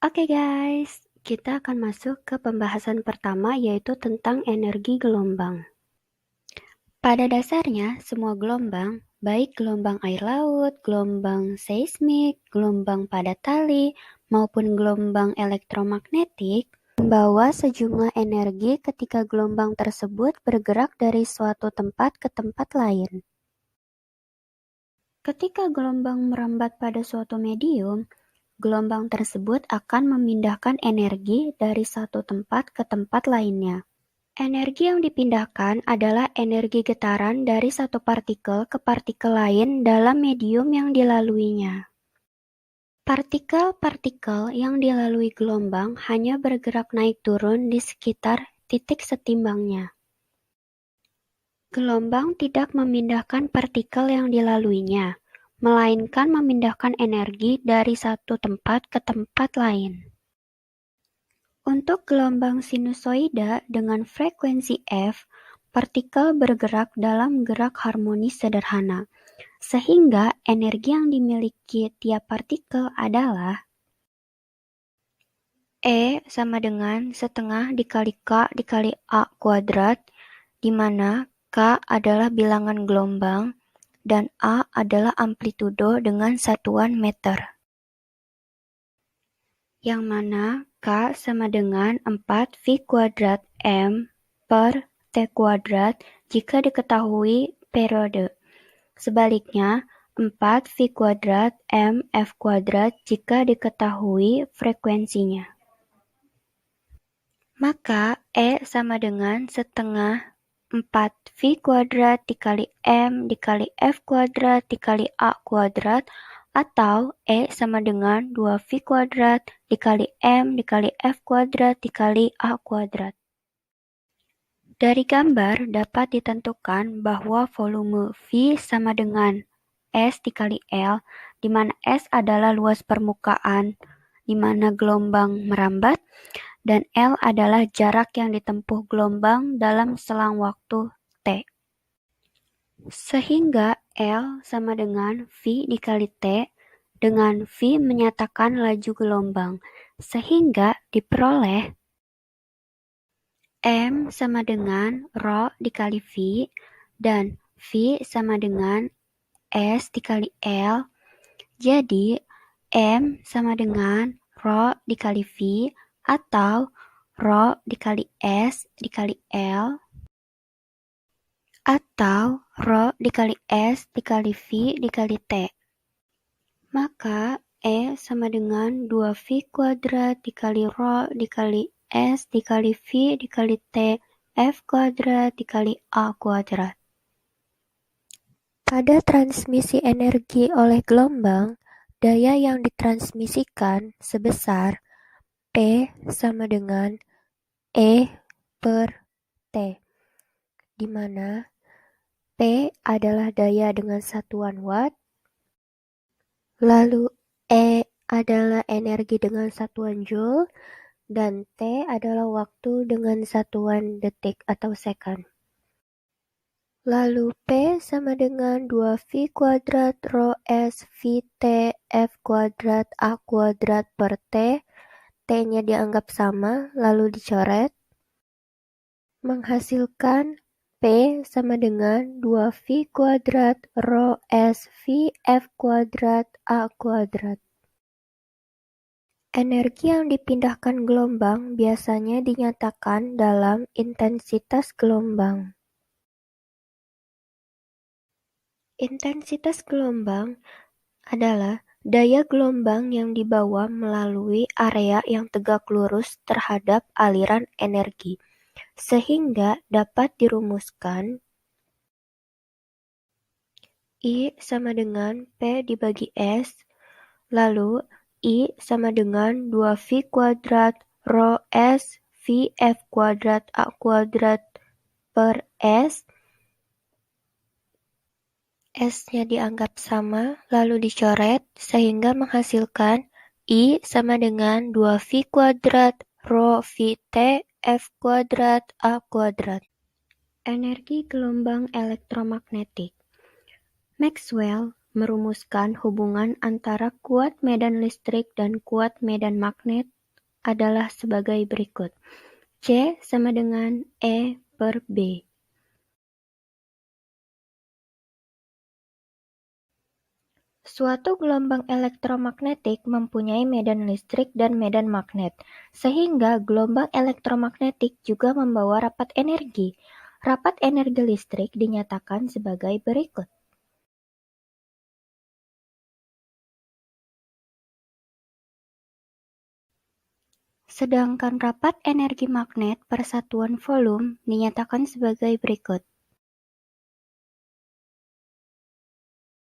Oke guys, kita akan masuk ke pembahasan pertama yaitu tentang energi gelombang. Pada dasarnya, semua gelombang, baik gelombang air laut, gelombang seismik, gelombang pada tali, maupun gelombang elektromagnetik, membawa sejumlah energi ketika gelombang tersebut bergerak dari suatu tempat ke tempat lain. Ketika gelombang merambat pada suatu medium, gelombang tersebut akan memindahkan energi dari satu tempat ke tempat lainnya. Energi yang dipindahkan adalah energi getaran dari satu partikel ke partikel lain dalam medium yang dilaluinya. Partikel-partikel yang dilalui gelombang hanya bergerak naik turun di sekitar titik setimbangnya. Gelombang tidak memindahkan partikel yang dilaluinya, melainkan memindahkan energi dari satu tempat ke tempat lain. Untuk gelombang sinusoida dengan frekuensi F, partikel bergerak dalam gerak harmonis sederhana, sehingga energi yang dimiliki tiap partikel adalah E sama dengan setengah dikali K dikali A kuadrat, di mana K adalah bilangan gelombang dan A adalah amplitudo dengan satuan meter. Yang mana K sama dengan 4 V kuadrat M per T kuadrat jika diketahui periode. Sebaliknya, 4 V kuadrat M F kuadrat jika diketahui frekuensinya. Maka E sama dengan setengah 4 V kuadrat dikali M dikali F kuadrat dikali A kuadrat atau E sama dengan 2 V kuadrat dikali M dikali F kuadrat dikali A kuadrat. Dari gambar dapat ditentukan bahwa volume V sama dengan S dikali L, di mana S adalah luas permukaan di mana gelombang merambat, dan L adalah jarak yang ditempuh gelombang dalam selang waktu T. Sehingga L sama dengan V dikali T, dengan V menyatakan laju gelombang, sehingga diperoleh M sama dengan Rho dikali V, dan V sama dengan S dikali L, jadi M sama dengan Rho dikali V, atau Rho dikali S dikali L, atau Rho dikali S dikali V dikali T. Maka E sama dengan 2V kuadrat dikali Rho dikali S dikali V dikali T F kuadrat dikali A kuadrat. Pada transmisi energi oleh gelombang, daya yang ditransmisikan sebesar P sama dengan E per T, di mana P adalah daya dengan satuan watt, lalu E adalah energi dengan satuan joule, dan T adalah waktu dengan satuan detik atau second. Lalu P sama dengan 2V kuadrat Rho S V T F kuadrat A kuadrat per T, T-nya dianggap sama lalu dicoret, menghasilkan P sama dengan 2V kuadrat Rho S V F kuadrat A kuadrat. Energi yang dipindahkan gelombang biasanya dinyatakan dalam intensitas gelombang. Intensitas gelombang adalah daya gelombang yang dibawa melalui area yang tegak lurus terhadap aliran energi, sehingga dapat dirumuskan I sama dengan P dibagi S, lalu I sama dengan 2V kuadrat Rho S V F kuadrat A kuadrat per S. S-nya dianggap sama, lalu dicoret, sehingga menghasilkan I sama dengan 2V kuadrat Rho VT F kuadrat A kuadrat. Energi gelombang elektromagnetik. Maxwell merumuskan hubungan antara kuat medan listrik dan kuat medan magnet adalah sebagai berikut. C sama dengan E per B. Suatu gelombang elektromagnetik mempunyai medan listrik dan medan magnet, sehingga gelombang elektromagnetik juga membawa rapat energi. Rapat energi listrik dinyatakan sebagai berikut. Sedangkan rapat energi magnet per satuan volume dinyatakan sebagai berikut.